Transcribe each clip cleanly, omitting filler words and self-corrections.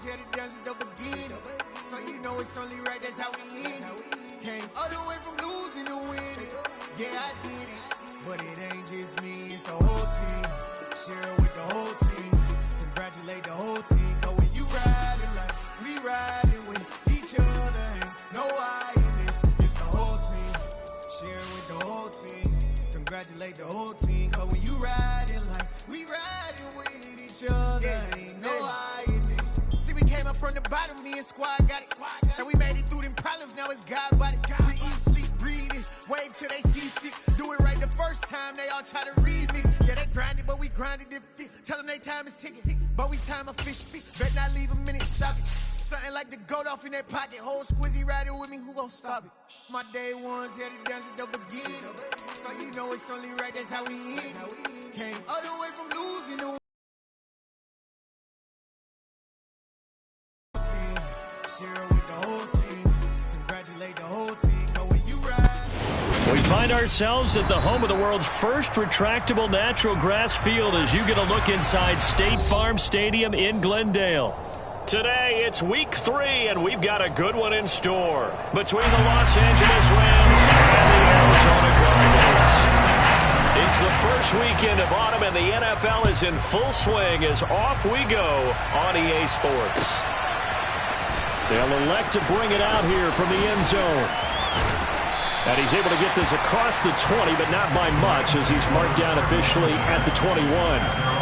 ones here to dance at the beginning. So you know it's only right, that's how we end it. Came all the way from losing to winning. Yeah, I did it. But it ain't just me, it's the whole team. Share with the whole team. Congratulate the whole team. Cause when you riding like we riding with each other, ain't no I in this. It's the whole team. Share with the whole team. Congratulate the whole team. Cause when you riding like we riding with each other, ain't no I in this. See, we came up from the bottom, me and squad got it. And we made it through them problems, now it's God body. We eat, sleep, breathe this. Wave till they see sick. Do it right the first time, they all try to remix. Yeah, they grinded, but we grinded different. Tell them they time is ticking, but we time a fish. Bet not leave a minute, stop it. Something like the goat off in their pocket. Whole squizzy riding with me, who gon' stop it? My day ones here to dance at the beginning. So you know it's only right, that's how we end it. Came all the way from losing to team. Share with the whole team. Congratulate the whole team. Cause when you ride. We find ourselves at the home of the world's first retractable natural grass field as you get a look inside State Farm Stadium in Glendale. Today, it's week 3, and we've got a good one in store between the Los Angeles Rams and the Arizona Cardinals. It's the first weekend of autumn, and the NFL is in full swing as off we go on EA Sports. They'll elect to bring it out here from the end zone. And he's able to get this across the 20, but not by much as he's marked down officially at the 21.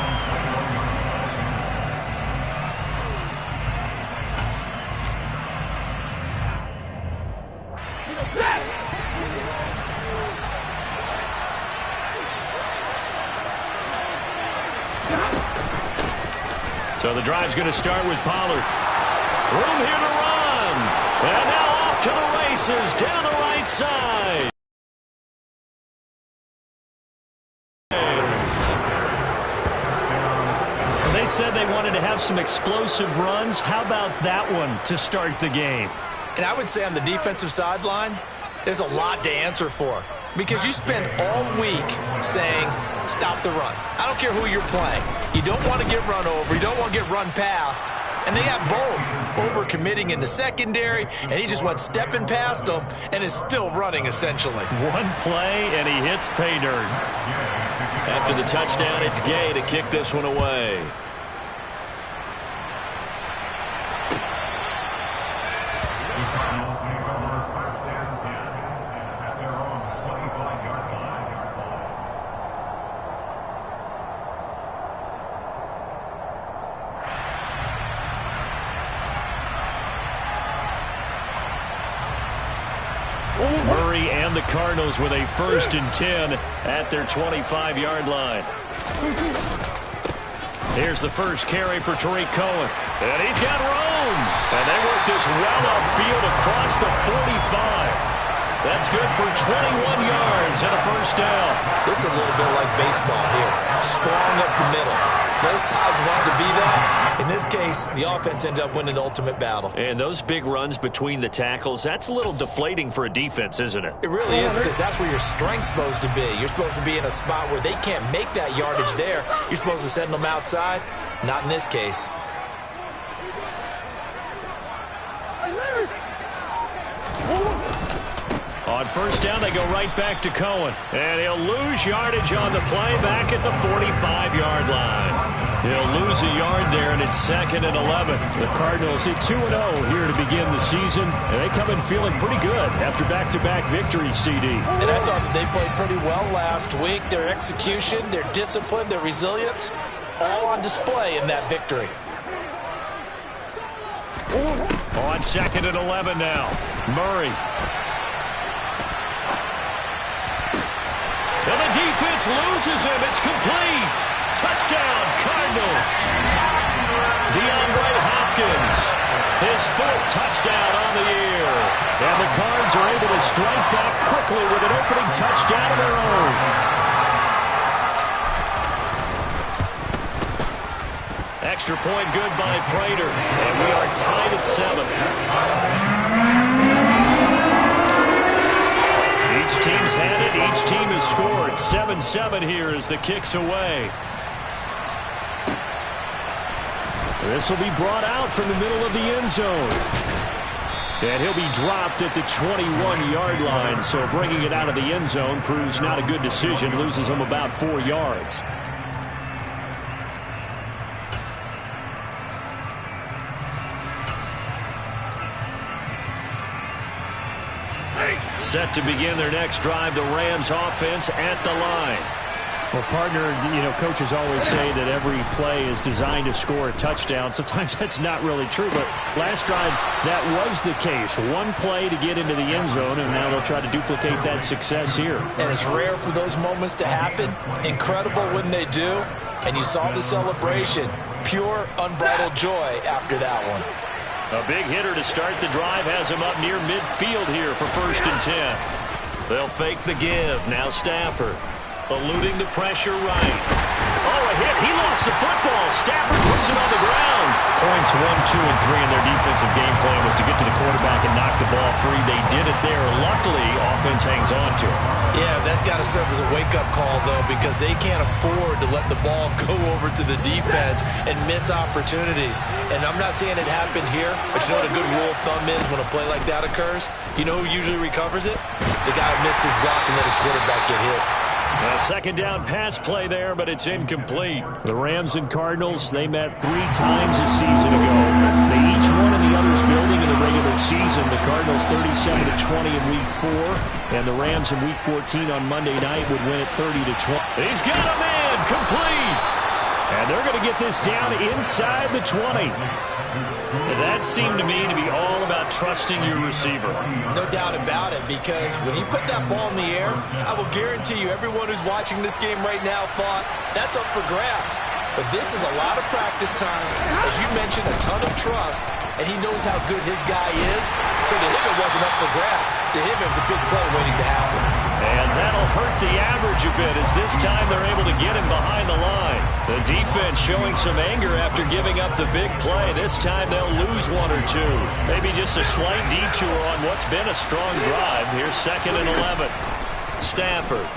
So the drive's going to start with Pollard. Room here to run. And now off to the races down the right side. They said they wanted to have some explosive runs. How about that one to start the game? And I would say on the defensive sideline, there's a lot to answer for. Because you spend all week saying, stop the run. I don't care who you're playing. You don't want to get run over. You don't want to get run past. And they got both. Over-committing in the secondary, and he just went stepping past them and is still running, essentially. One play, and he hits pay dirt. After the touchdown, it's Gay to kick this one away. Murray and the Cardinals with a 1st and 10 at their 25-yard line. Here's the first carry for Tariq Cohen. And he's got room. And they work this well upfield across the 45. That's good for 21 yards and a 1st down. This is a little bit like baseball here. Strong up the middle. Both sides want to be that. In this case, the offense ended up winning the ultimate battle. And those big runs between the tackles, that's a little deflating for a defense, isn't it? It really is, because that's where your strength's supposed to be. You're supposed to be in a spot where they can't make that yardage there. You're supposed to send them outside. Not in this case. On 1st down, they go right back to Cohen. And he'll lose yardage on the play back at the 45-yard line. He'll lose a yard there, and it's 2nd and 11. The Cardinals at 2-0 here to begin the season. And they come in feeling pretty good after back-to-back victories, CD. And I thought that they played pretty well last week. Their execution, their discipline, their resilience, all on display in that victory. On 2nd and 11 now. Murray. And the defense loses him. It's complete. Touchdown, Cardinals. DeAndre Hopkins, his 4th touchdown on the year. And the Cards are able to strike back quickly with an opening touchdown of their own. Extra point good by Prater. And we are tied at 7. Each team's had it. Each team has scored. 7-7 here as the kick's away. This will be brought out from the middle of the end zone. And he'll be dropped at the 21-yard line. So bringing it out of the end zone proves not a good decision. Loses him about 4 yards. Set to begin their next drive, the Rams offense at the line. Well, partner, coaches always say that every play is designed to score a touchdown. Sometimes that's not really true, but last drive, that was the case. One play to get into the end zone, and now they'll try to duplicate that success here. And it's rare for those moments to happen. Incredible when they do. And you saw the celebration. Pure, unbridled joy after that one. A big hitter to start the drive has him up near midfield here for 1st and 10. They'll fake the give. Now Stafford. Eluding the pressure right. Oh, a hit. He lost the football. Stafford puts it on the ground. Points 1, 2, and 3 in their defensive game plan was to get to the quarterback and knock the ball free. They did it there. Luckily, offense hangs on to it. Yeah, that's got to serve as a wake-up call, though, because they can't afford to let the ball go over to the defense and miss opportunities. And I'm not saying it happened here, but you know what a good rule of thumb is when a play like that occurs? You know who usually recovers it? The guy who missed his block and let his quarterback get hit. A 2nd down pass play there, but it's incomplete. The Rams and Cardinals, they met 3 times a season ago. They each won in the other's building in the regular season. The Cardinals 37-20 in Week 4, and the Rams in Week 14 on Monday night would win it 30-20. He's got a man, complete. And they're going to get this down inside the 20. That seemed to me to be all about trusting your receiver. No doubt about it, because when he put that ball in the air, I will guarantee you everyone who's watching this game right now thought, that's up for grabs. But this is a lot of practice time. As you mentioned, a ton of trust, and he knows how good his guy is. So to him, it wasn't up for grabs. To him, it was a big play waiting to happen. And that'll hurt the average a bit, as this time they're able to get him behind the line. The defense showing some anger after giving up the big play. This time they'll lose 1 or 2. Maybe just a slight detour on what's been a strong drive. Here's 2nd and 11. Stafford.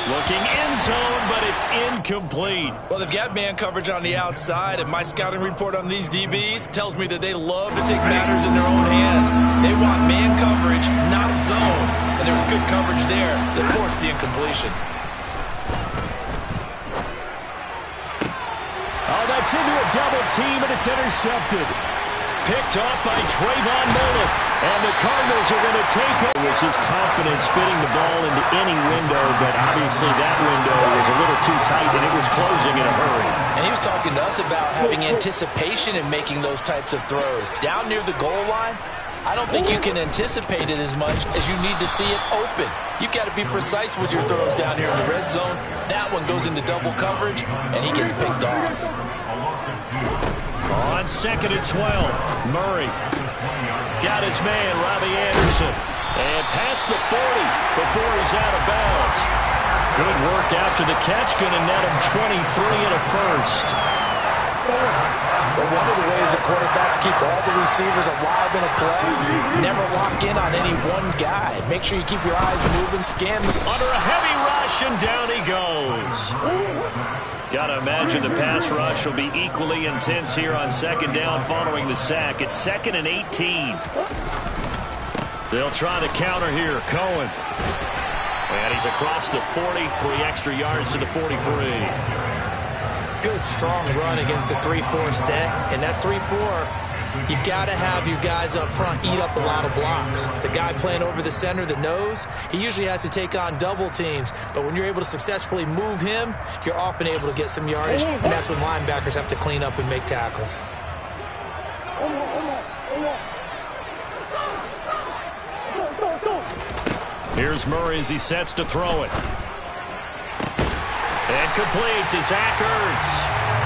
Looking end zone, but it's incomplete. Well, they've got man coverage on the outside, and my scouting report on these DBs tells me that they love to take matters in their own hands. They want man coverage, not zone. And there was good coverage there that forced the incompletion. Oh, that's into a double team, and it's intercepted. Picked off by Trayvon Mullen. And the Cardinals are going to take it. It was his confidence fitting the ball into any window, but obviously that window was a little too tight, and it was closing in a hurry. And he was talking to us about having anticipation in making those types of throws. Down near the goal line, I don't think you can anticipate it as much as you need to see it open. You've got to be precise with your throws down here in the red zone. That one goes into double coverage, and he gets picked off. On 2nd and 12, Murray. Got his man, Robbie Anderson. And past the 40 before he's out of bounds. Good work after the catch. Going to net him 23 and a first. But one of the ways that quarterbacks keep all the receivers alive in a play, never lock in on any one guy. Make sure you keep your eyes moving, scan them. Under a heavy rush, and down he goes. Got to imagine the pass rush will be equally intense here on 2nd down following the sack. It's 2nd and 18. They'll try the counter here. Cohen. And he's across the 40, 3 extra yards to the 43. Good, strong run against the 3-4 set. And that 3-4, you got to have your guys up front eat up a lot of blocks. The guy playing over the center, the nose, he usually has to take on double teams. But when you're able to successfully move him, you're often able to get some yardage. And that's when linebackers have to clean up and make tackles. Here's Murray as he sets to throw it. And complete to Zach Ertz.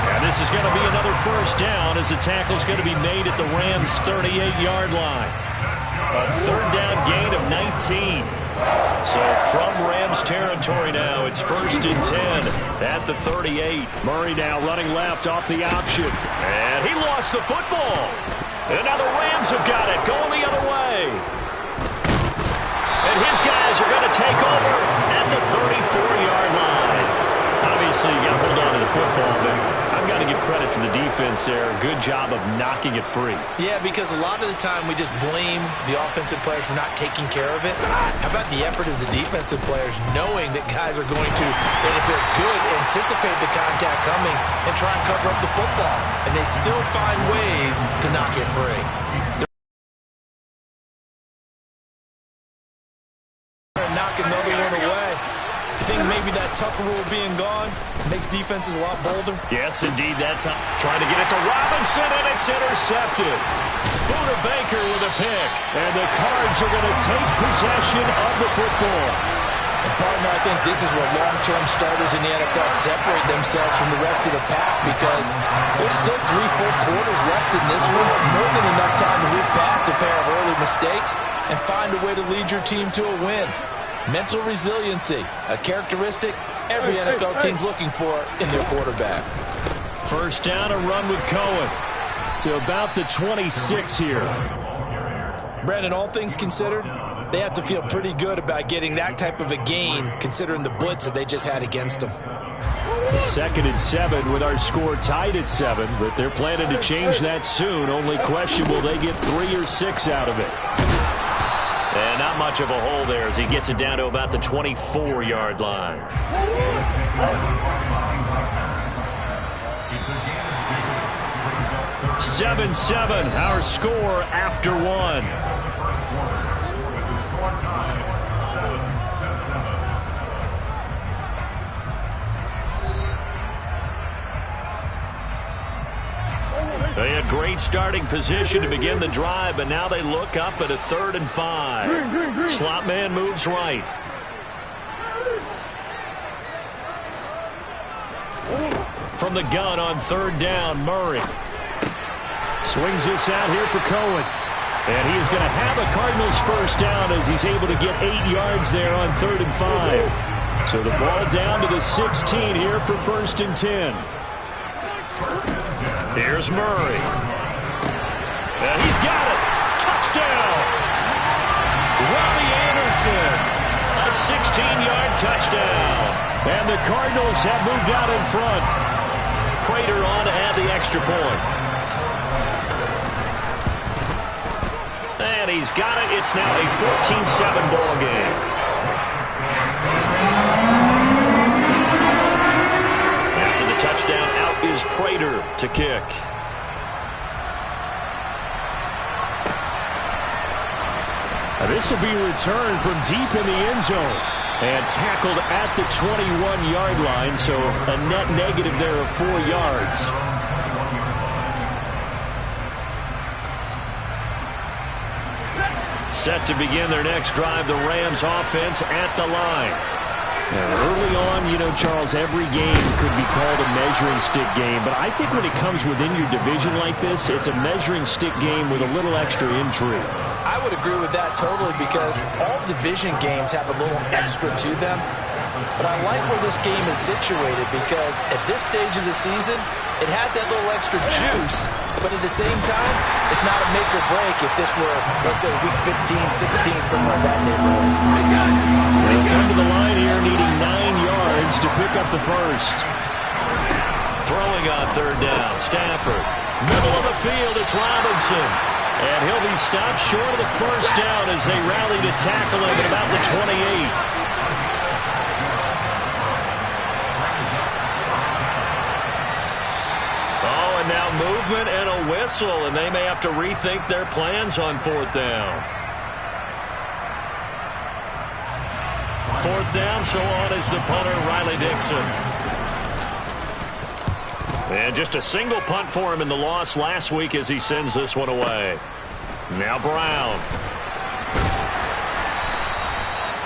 And this is going to be another first down as the tackle's going to be made at the Rams' 38-yard line. A 3rd down gain of 19. So from Rams territory now, it's 1st and 10 at the 38. Murray now running left off the option. And he lost the football. And now the Rams have got it, going the other way. And his guys are going to take over at the 34-yard line. Obviously, you got to hold on to the football, but I've got got to give credit to the defense there. Good job of knocking it free. Yeah, because a lot of the time we just blame the offensive players for not taking care of it. How about the effort of the defensive players knowing that guys are going to, and if they're good, anticipate the contact coming and try and cover up the football. And they still find ways to knock it free. Knock another one away. I think maybe that Tucker rule being gone makes defenses a lot bolder. Yes, indeed. That's trying to get it to Robinson, and it's intercepted. Buda Baker with a pick. And the Cards are going to take possession of the football. And partner, I think this is where long-term starters in the NFL separate themselves from the rest of the pack, because there's still 3 full quarters left in this one. More than enough time to move past a pair of early mistakes and find a way to lead your team to a win. Mental resiliency, a characteristic every NFL team's looking for in their quarterback. First down, a run with Cohen to about the 26 here. Brandon, all things considered, they have to feel pretty good about getting that type of a gain, considering the blitz that they just had against them. A 2nd and 7 with our score tied at 7, but they're planning to change that soon. Only question, will they get 3 or 6 out of it? And not much of a hole there as he gets it down to about the 24-yard line. 7-7, our score after 1. They had great starting position to begin the drive, but now they look up at a 3rd and 5. Slot man moves right. From the gun on 3rd down, Murray. Swings this out here for Cohen. And he is going to have a Cardinals first down as he's able to get 8 yards there on 3rd and 5. So the ball down to the 16 here for 1st and 10. Here's Murray. And he's got it. Touchdown. Robbie Anderson. A 16-yard touchdown. And the Cardinals have moved out in front. Prater on to add the extra point. And he's got it. It's now a 14-7 ball game. After the touchdown, out is Prater to kick. This will be returned from deep in the end zone and tackled at the 21-yard line, so a net negative there of 4 yards. Set to begin their next drive, the Rams offense at the line. And early on, you know, Charles, every game could be called a measuring stick game, but I think when it comes within your division like this, it's a measuring stick game with a little extra intrigue. I would agree with that totally, because all division games have a little extra to them. But I like where this game is situated, because at this stage of the season, it has that little extra juice, but at the same time, it's not a make or break if this were, let's say, week 15, 16, somewhere in that neighborhood. They'll come to the line here needing 9 yards to pick up the first. Throwing on 3rd down, Stafford. Middle of the field, it's Robinson. And he'll be stopped short of the first down as they rally to tackle him at about the 28. Now movement and a whistle, and they may have to rethink their plans on 4th down. 4th down, so on is the punter, Riley Dixon. And just a single punt for him in the loss last week as he sends this one away. Now Brown.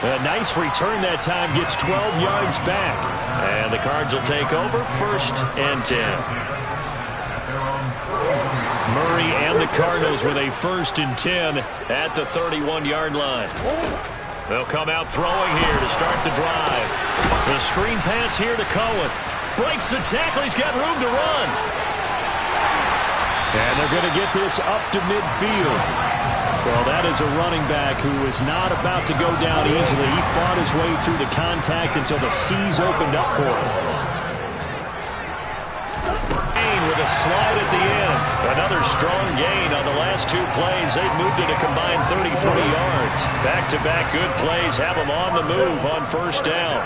A nice return that time, gets 12 yards back. And the Cards will take over, 1st and 10. Murray and the Cardinals with a 1st and 10 at the 31-yard line. They'll come out throwing here to start the drive. The screen pass here to Cohen. Breaks the tackle. He's got room to run. And they're going to get this up to midfield. Well, that is a running back who is not about to go down easily. He fought his way through the contact until the C's opened up for him. slide at the end. Another strong gain on the last 2 plays. They've moved it a combined 33 yards. Back-to-back good plays have them on the move on first down.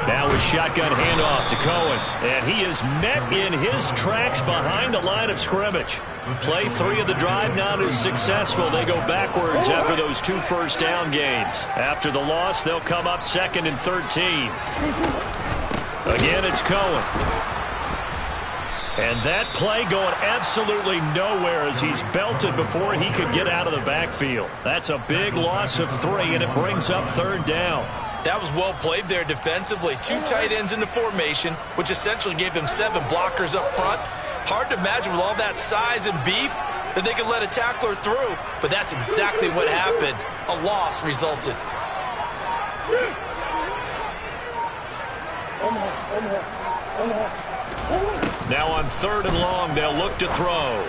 Now a shotgun handoff to Cohen. And he is met in his tracks behind the line of scrimmage. Play 3 of the drive not as successful. They go backwards after those 2 first down gains. After the loss, they'll come up 2nd and 13. Again, it's Cohen. And that play going absolutely nowhere as he's belted before he could get out of the backfield. That's a big loss of 3, and it brings up 3rd down. That was well played there defensively. 2 tight ends in the formation, which essentially gave them 7 blockers up front. Hard to imagine with all that size and beef that they could let a tackler through, but that's exactly what happened. A loss resulted. Now on 3rd and long, they'll look to throw.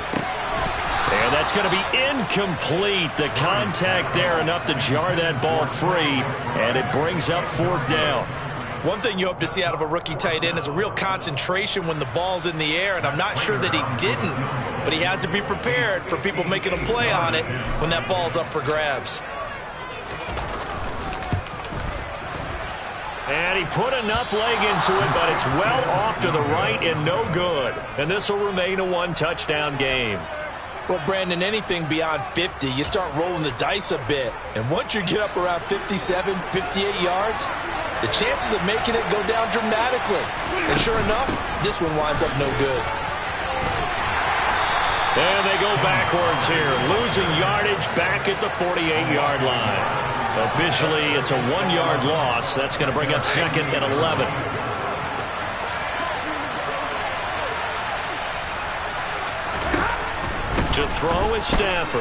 And that's going to be incomplete. The contact there enough to jar that ball free, and it brings up 4th down. One thing you hope to see out of a rookie tight end is a real concentration when the ball's in the air, and I'm not sure that he didn't, but he has to be prepared for people making a play on it when that ball's up for grabs. And he put enough leg into it, but it's well off to the right and no good. And this will remain a 1-touchdown game. Well, Brandon, anything beyond 50, you start rolling the dice a bit. And once you get up around 57, 58 yards, the chances of making it go down dramatically. And sure enough, this one winds up no good. And they go backwards here, losing yardage back at the 48-yard line. Officially, it's a 1-yard loss. That's going to bring up 2nd and 11. To throw is Stafford.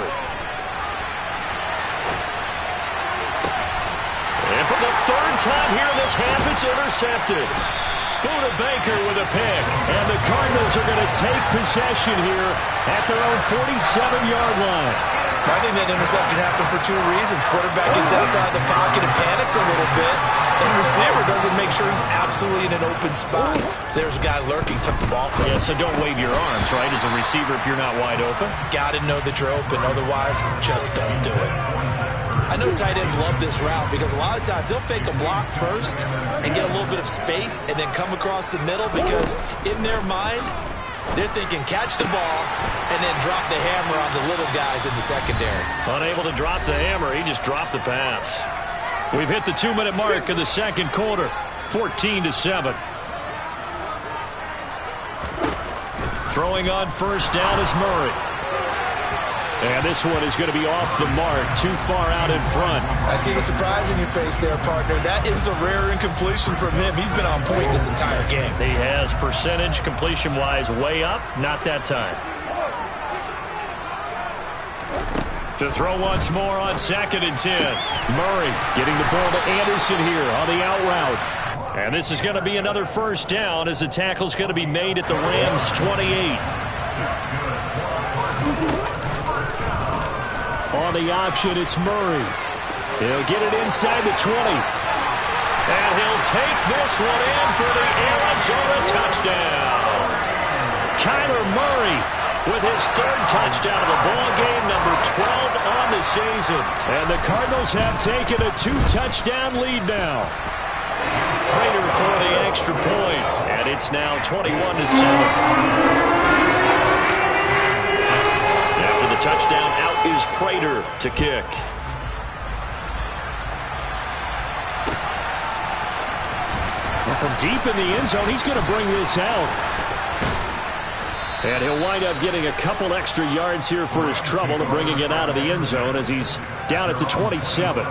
And for the 3rd time here in this half, it's intercepted. Buda Baker with a pick. And the Cardinals are going to take possession here at their own 47-yard line. I think that interception happened for 2 reasons. Quarterback gets outside the pocket and panics a little bit. And receiver doesn't make sure he's absolutely in an open spot. So there's a guy lurking, took the ball from him. Yeah, so don't wave your arms, right, as a receiver if you're not wide open. Got to know that you're open. Otherwise, just don't do it. I know tight ends love this route because a lot of times they'll fake a block first and get a little bit of space and then come across the middle because in their mind, they're thinking catch the ball and then drop the hammer on the little guys in the secondary. Unable to drop the hammer, he just dropped the pass. We've hit the 2-minute mark of the 2nd quarter, 14-7. Throwing on first down is Murray. And this one is going to be off the mark, too far out in front. I see the surprise in your face there, partner. That is a rare incompletion from him. He's been on point this entire game. He has percentage completion-wise way up, not that time. To throw once more on 2nd and 10. Murray getting the ball to Anderson here on the out route. And this is going to be another first down as the tackle's going to be made at the Rams' 28. On the option, it's Murray. He'll get it inside the 20. And he'll take this one in for the Arizona touchdown. Kyler Murray with his 3rd touchdown of the ball game, number 12 on the season. And the Cardinals have taken a 2-touchdown lead now. Prater for the extra point, and it's now 21-7. After the touchdown, out is Prater to kick. Well, from deep in the end zone, he's going to bring this out. And he'll wind up getting a couple extra yards here for his trouble to bringing it out of the end zone as he's down at the 27.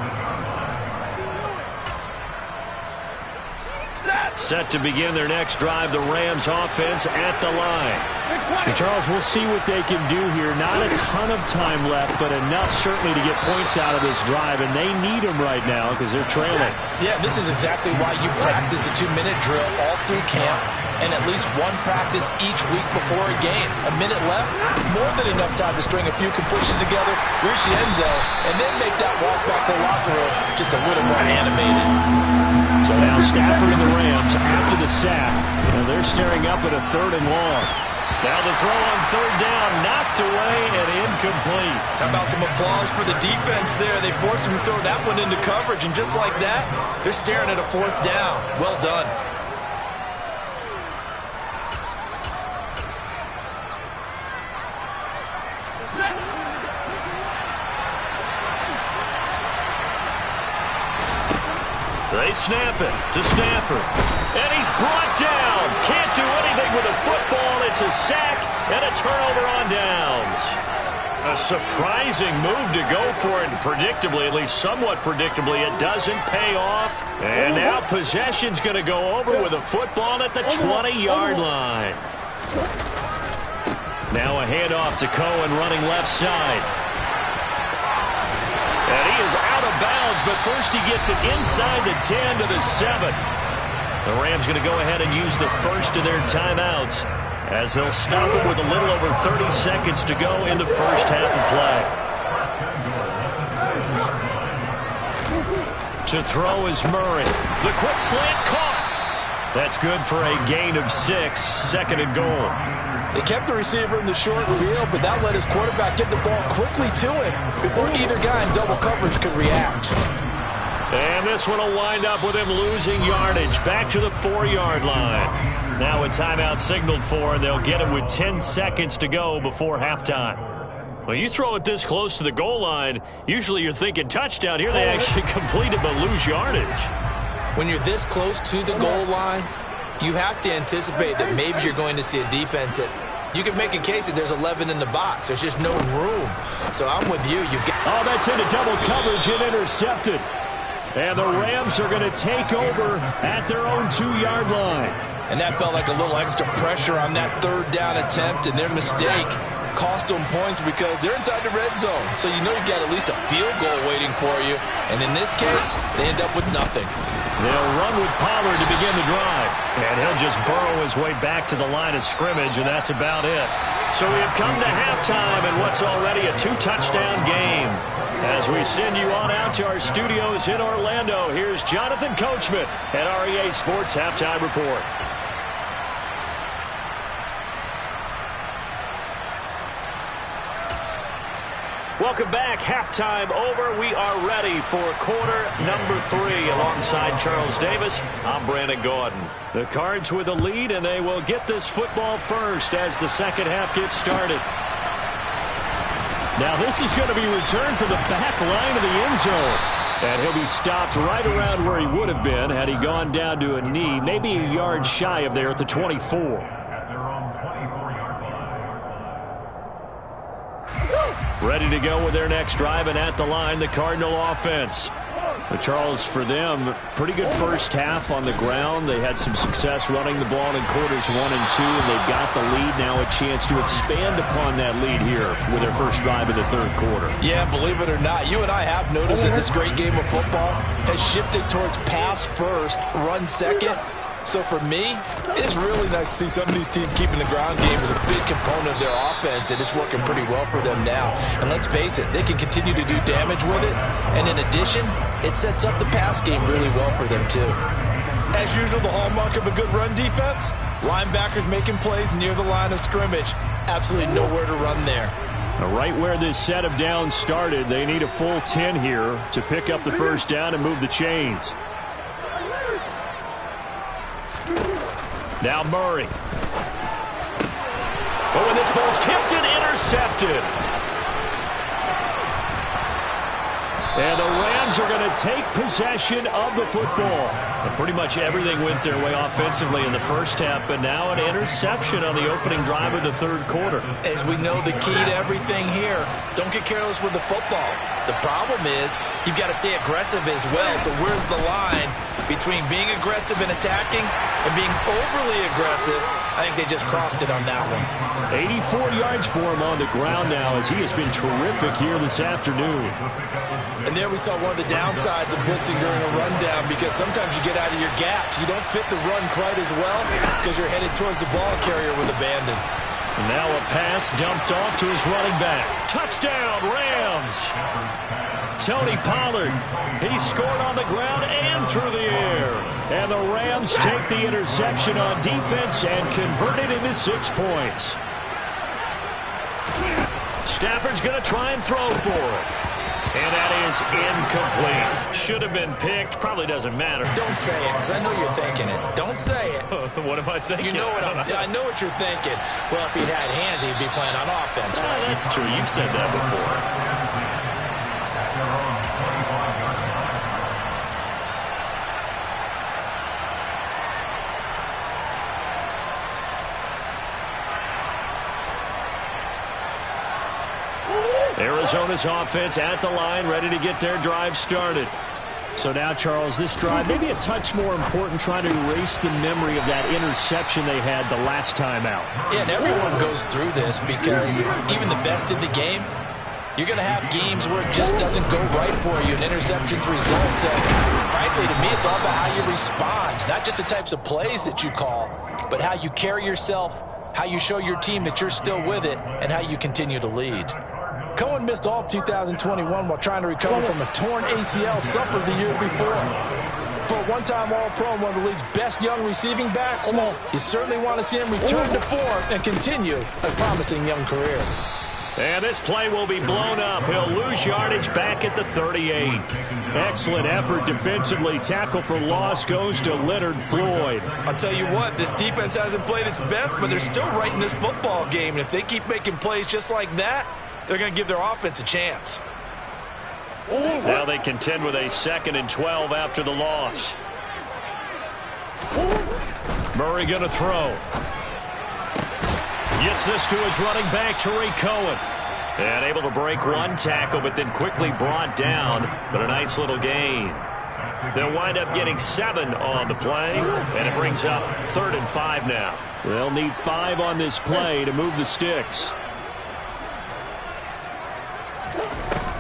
Set to begin their next drive, the Rams offense at the line. And Charles, we'll see what they can do here. Not a ton of time left, but enough certainly to get points out of this drive, and they need them right now because they're trailing. Yeah, this is exactly why you practice a 2-minute drill all through camp and at least one practice each week before a game. A minute left, more than enough time to string a few completions together, reach the end zone, and then make that walk back to the locker room just a little more animated. So now Stafford and the Rams after the sack. And they're staring up at a 3rd and long. Now the throw on 3rd down, knocked away and incomplete. How about some applause for the defense there? They forced him to throw that one into coverage, and just like that, they're staring at a 4th down. Well done. They snap it to Stafford. And he's brought down. Can't do anything with a football. It's a sack and a turnover on downs. A surprising move to go for it. Predictably, at least somewhat predictably, it doesn't pay off. And now possession's going to go over with a football at the 20-yard line. Now a handoff to Cohen running left side. And he is out of bounds, but first he gets it inside the 10 to the 7. The Rams going to go ahead and use the first of their timeouts as they'll stop it with a little over 30 seconds to go in the first half of play. To throw is Murray. The quick slant caught. That's good for a gain of 6, 2nd and goal. They kept the receiver in the short field, but that let his quarterback get the ball quickly to him before either guy in double coverage could react. And this one will wind up with him losing yardage back to the 4-yard line. Now a timeout signaled for, and they'll get it with 10 seconds to go before halftime. Well, you throw it this close to the goal line, usually you're thinking touchdown. Here they actually complete it but lose yardage. When you're this close to the goal line, you have to anticipate that maybe you're going to see a defense that you can make a case that there's 11 in the box. There's just no room. So I'm with you. Oh, that's into double coverage and intercepted. And the Rams are going to take over at their own 2-yard line. And that felt like a little extra pressure on that 3rd down attempt, and their mistake cost them points because they're inside the red zone. So you know you've got at least a field goal waiting for you. And in this case, they end up with nothing. They'll run with Pollard to begin the drive. And he'll just burrow his way back to the line of scrimmage, and that's about it. So we have come to halftime in what's already a 2-touchdown game. As we send you on out to our studios in Orlando, here's Jonathan Coachman at REA Sports Halftime Report. Welcome back. Halftime over. We are ready for quarter number 3. Alongside Charles Davis, I'm Brandon Gaudin. The Cards with a lead, and they will get this football first as the second half gets started. Now this is going to be returned from the back line of the end zone. And he'll be stopped right around where he would have been had he gone down to a knee, maybe a yard shy of there at the 24. Ready to go with their next drive, and at the line, the Cardinal offense. But Charles, for them, pretty good first half on the ground. They had some success running the ball in quarters 1 and 2, and they've got the lead now, a chance to expand upon that lead here with their first drive in the 3rd quarter. Yeah, believe it or not, you and I have noticed that this great game of football has shifted towards pass first, run second. So for me, it is really nice to see some of these teams keeping the ground game as a big component of their offense, and it's working pretty well for them now. And let's face it, they can continue to do damage with it. And in addition, it sets up the pass game really well for them too. As usual, the hallmark of a good run defense, linebackers making plays near the line of scrimmage. Absolutely nowhere to run there. Right where this set of downs started, they need a full 10 here to pick up the first down and move the chains. Now Murray. Oh, and this ball's tipped and intercepted. And the Rams are going to take possession of the football. And pretty much everything went their way offensively in the first half, but now an interception on the opening drive of the 3rd quarter. As we know, the key to everything here, don't get careless with the football. The problem is you've got to stay aggressive as well. So where's the line between being aggressive and attacking and being overly aggressive? I think they just crossed it on that one. 84 yards for him on the ground now as he has been terrific here this afternoon. And there we saw one of the downsides of blitzing during a rundown, because sometimes you get out of your gaps. You don't fit the run quite as well because you're headed towards the ball carrier with abandon. Now a pass dumped off to his running back. Touchdown, Rams! Tony Pollard, he scored on the ground and through the air. And the Rams take the interception on defense and convert it into 6 points. Stafford's going to try and throw for it. And that is incomplete. Should have been picked. Probably doesn't matter. Don't say it, because I know you're thinking it. Don't say it. What am I thinking? You know what I know what you're thinking. Well, if he'd had hands, he'd be playing on offense. That's true. You've said that before. Arizona's offense at the line, ready to get their drive started. So now, Charles, this drive maybe a touch more important, trying to erase the memory of that interception they had the last time out. Yeah, and everyone goes through this because even the best in the game, you're going to have games where it just doesn't go right for you, and interceptions result. So, frankly, to me, it's all about how you respond, not just the types of plays that you call, but how you carry yourself, how you show your team that you're still with it, and how you continue to lead. Cohen missed all of 2021 while trying to recover from a torn ACL suffered the year before. For a one-time All-Pro and one of the league's best young receiving backs, you certainly want to see him return to form and continue a promising young career. And this play will be blown up. He'll lose yardage back at the 38. Excellent effort defensively. Tackle for loss goes to Leonard Floyd. I'll tell you what, this defense hasn't played its best, but they're still right in this football game. And if they keep making plays just like that, they're going to give their offense a chance. Now they contend with a 2nd and 12 after the loss. Murray going to throw. Gets this to his running back, Tariq Cohen. And able to break one tackle, but then quickly brought down. But a nice little gain. They'll wind up getting 7 on the play, and it brings up 3rd and 5 now. They'll need 5 on this play to move the sticks.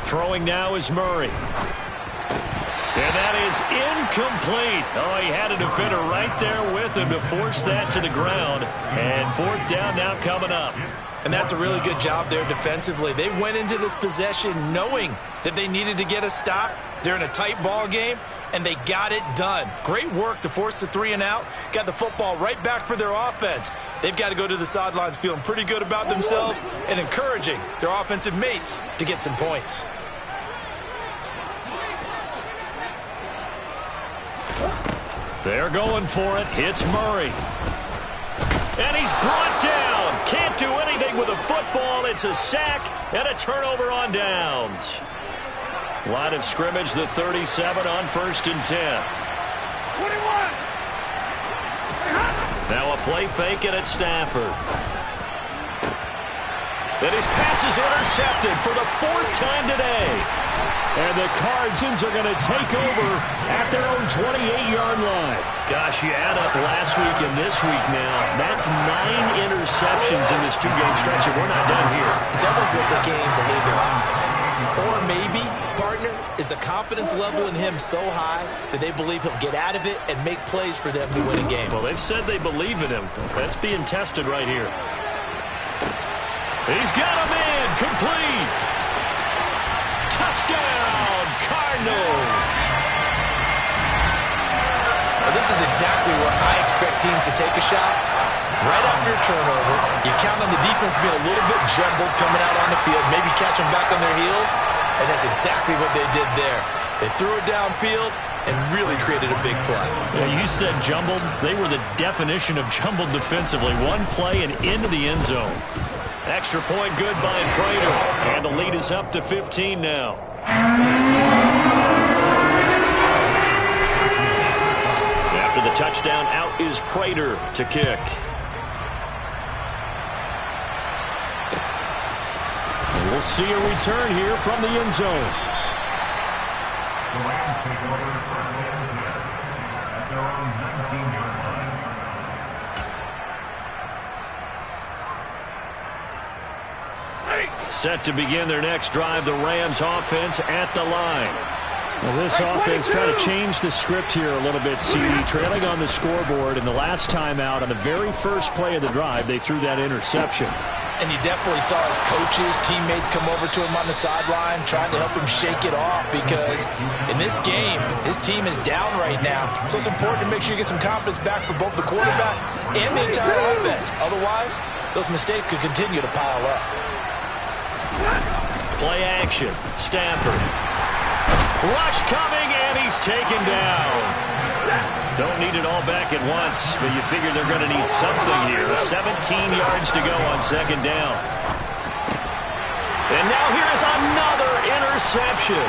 Throwing now is Murray. And that is incomplete. Oh, he had a defender right there with him to force that to the ground. And 4th down now coming up. And that's a really good job there defensively. They went into this possession knowing that they needed to get a stop. They're in a tight ball game, and they got it done. Great work to force the 3 and out. Got the football right back for their offense. They've got to go to the sidelines feeling pretty good about themselves and encouraging their offensive mates to get some points. They're going for it. Hits Murray. And he's brought down. Can't do anything with a football. It's a sack and a turnover on downs. Line of scrimmage, the 37 on 1st and 10. Now a play fake and it's Stafford. And his pass is intercepted for the 4th time today. And the Cardinals are going to take over at their own 28-yard line. Gosh, you add up last week and this week now. That's 9 interceptions in this 2-game stretch, and we're not done here. It's almost like they can't even believe their eyes. Or maybe, partner, is the confidence level in him so high that they believe he'll get out of it and make plays for them to win a game. Well, they've said they believe in him. That's being tested right here. He's got a man complete. Touchdown, Cardinals. Well, this is exactly where I expect teams to take a shot. Right after a turnover, you count on the defense being a little bit jumbled coming out on the field, maybe catch them back on their heels, and that's exactly what they did there. They threw it downfield and really created a big play. Yeah, you said jumbled. They were the definition of jumbled defensively. One play and into the end zone. Extra point good by Prater. And the lead is up to 15 now. After the touchdown, out is Prater to kick. And we'll see a return here from the end zone. The Rams take over first and 10 at their own 19-yard line. Set to begin their next drive, the Rams offense at the line. Well, this offense trying to change the script here a little bit, CD. Trailing on the scoreboard, and the last time out on the very first play of the drive, they threw that interception. And you definitely saw his coaches, teammates come over to him on the sideline, trying to help him shake it off, because in this game, his team is down right now. So it's important to make sure you get some confidence back for both the quarterback and the entire offense. Otherwise, those mistakes could continue to pile up. Play action. Stafford. Rush coming, and he's taken down. Don't need it all back at once, but you figure they're going to need something here. 17 yards to go on second down. And now here's another interception.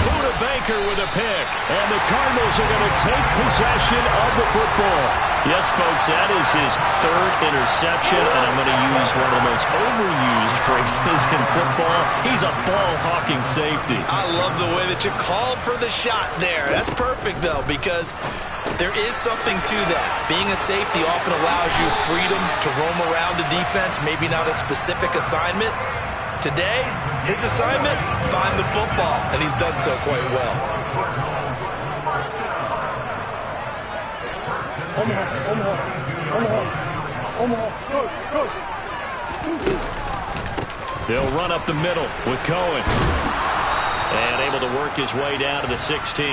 Buda Baker with a pick. And the Cardinals are going to take possession of the football. Yes, folks, that is his third interception, and I'm going to use one of the most overused phrases in football. He's a ball-hawking safety. I love the way that you called for the shot there. That's perfect, though, because there is something to that. Being a safety often allows you freedom to roam around the defense, maybe not a specific assignment. Today, his assignment, find the football, and he's done so quite well. They'll run up the middle with Cohen. And able to work his way down to the 16.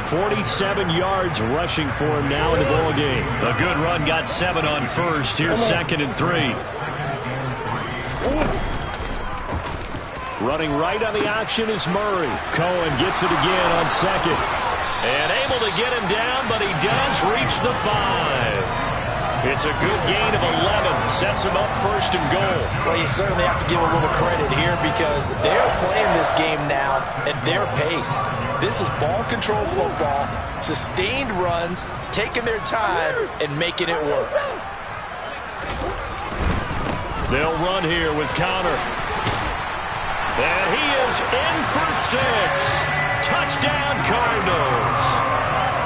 47 yards rushing for him now in the ball game. A good run, got 7 on first. Here's 2nd and 3. Running right on the option is Murray. Cohen gets it again on 2nd. And able to get him down, but he does reach the 5. It's a good gain of 11. Sets him up 1st and goal. Well, you certainly have to give a little credit here because they're playing this game now at their pace. This is ball control football, sustained runs, taking their time and making it work. They'll run here with Conner. And he is in for 6. Touchdown, Cardinals.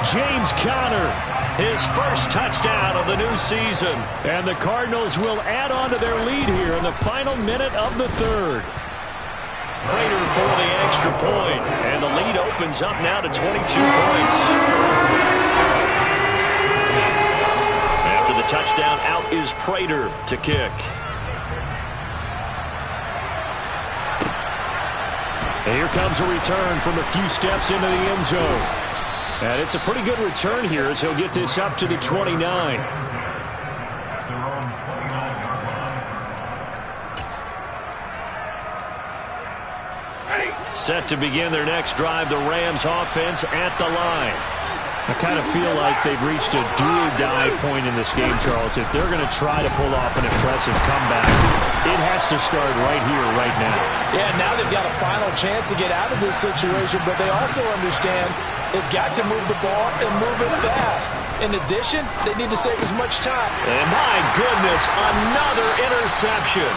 James Conner, his first touchdown of the new season. And the Cardinals will add on to their lead here in the final minute of the 3rd. Prater for the extra point. And the lead opens up now to 22 points. After the touchdown, out is Prater to kick. And here comes a return from a few steps into the end zone. And it's a pretty good return here as he'll get this up to the 29. Set to begin their next drive, the Rams offense at the line. I kind of feel like they've reached a do-or-die point in this game, Charles. If they're going to try to pull off an impressive comeback, it has to start right here, right now. Yeah, now they've got a final chance to get out of this situation, but they also understand they've got to move the ball and move it fast. In addition, they need to save as much time. And my goodness, another interception.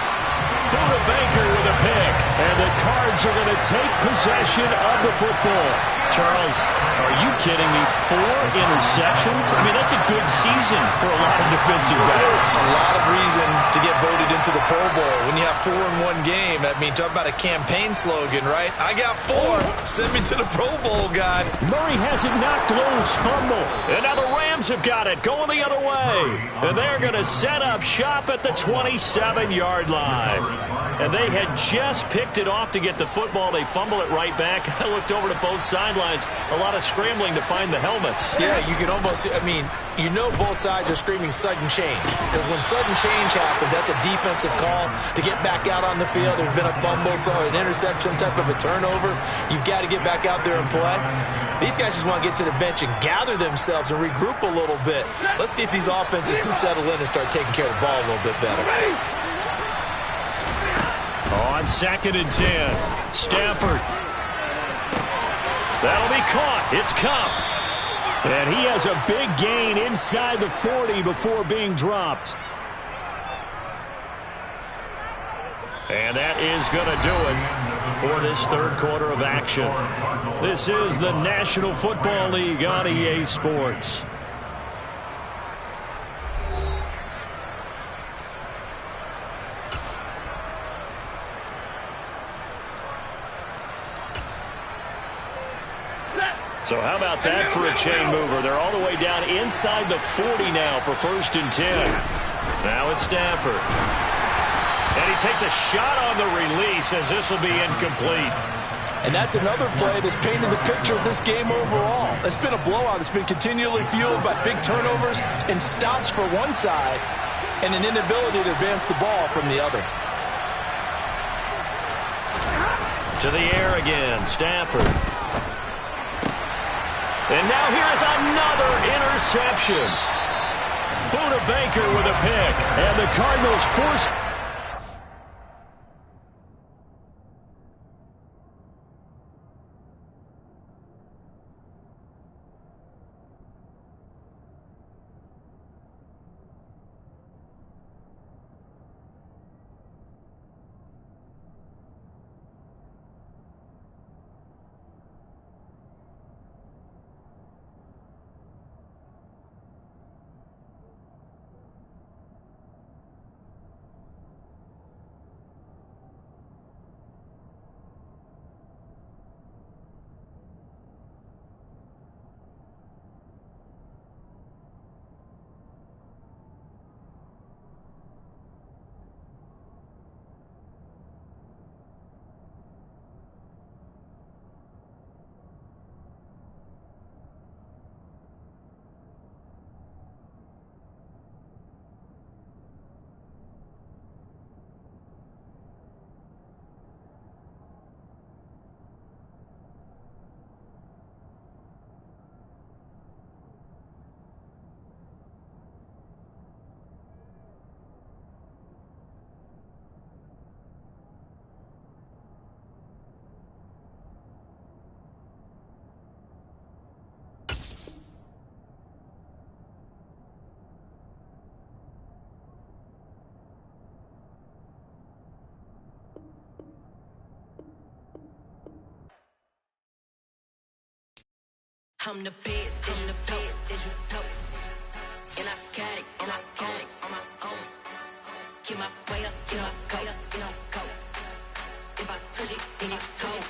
Buda Baker with a pick. And the Cards are going to take possession of the football. Charles, are you kidding me? 4 interceptions? I mean, that's a good season for a lot of defensive backs. A lot of reason to get voted into the Pro Bowl. When you have 4 in one game, I mean, talk about a campaign slogan, right? I got 4. Send me to the Pro Bowl, guy. Murray has it knocked loose. Fumble. And now the Rams have got it. Going the other way. And they're going to set up shop at the 27-yard line. And they had just picked it off to get the football. They fumble it right back. I looked over to both sidelines. A lot of scrambling to find the helmets. Yeah, you can almost, I mean, you know both sides are screaming sudden change. Because when sudden change happens, that's a defensive call to get back out on the field. There's been a fumble, so an interception, type of a turnover. You've got to get back out there and play. These guys just want to get to the bench and gather themselves and regroup a little bit. Let's see if these offenses can settle in and start taking care of the ball a little bit better. On 2nd and 10, Stafford. That'll be caught. It's Kupp. And he has a big gain inside the 40 before being dropped. And that is going to do it for this 3rd quarter of action. This is the National Football League on EA Sports. So how about that for a chain mover? They're all the way down inside the 40 now for 1st and 10. Now it's Stafford. And he takes a shot on the release as this will be incomplete. And that's another play that's painted the picture of this game overall. It's been a blowout. It's been continually fueled by big turnovers and stops for one side and an inability to advance the ball from the other. To the air again, Stafford. And now here's another interception. Buda Baker with a pick. And the Cardinals force. I'm the best, I'm the best, as you know. And I got it, and I got it on my own. Get my way up, get my go, get my go. If I touch it, then it's cold.